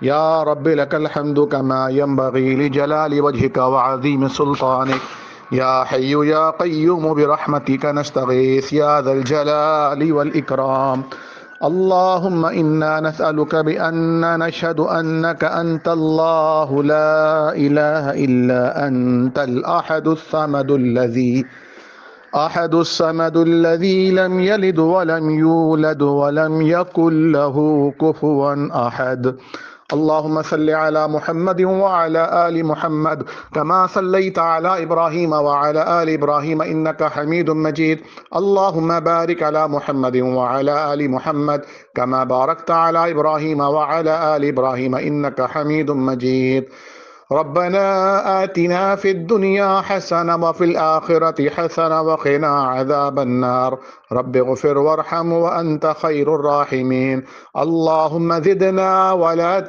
या रब्बी लकल हम्दु कमा यंबगी लिजलाली वजहिका व अज़ीम सुल्तानिक या हय्यु या क़य्यूम बिरहमतिका नस्तगीस या ज़ल जलाली वल इकराम। अल्लाहुम्मा इन्ना नसअलुका बिअन्ना नशहदु अन्नका अंतल्लाहु ला इलाहा इल्ला अंतल अहदुस्समदुल्लज़ी लम यलिद वलम यूलद वलम यकुल लहू कुफुवन अहद। अल्लाहुम्मा सल्लि अला मुहम्मद व अला आलि मुहम्मद कमा सल्लैता अला इब्राहीम व अला आलि इब्राहीम इन्नका हमीदुम मजीद। अल्लाहुम्मा बारिक अला मुहम्मद व अला आलि मुहम्मद कमा बारकता अला इब्राहीम व अला आलि इब्राहीम इन्नका हमीदुम मजीद। रब्बना आतिना फिद दुनिया हसना व फिल आखिरति हसना व क़िना अज़ाबन्नार। रब्बिग़फिर वरहम व अंत खैरुर राहिमीन। अल्लाहुम्मा ज़िदना वला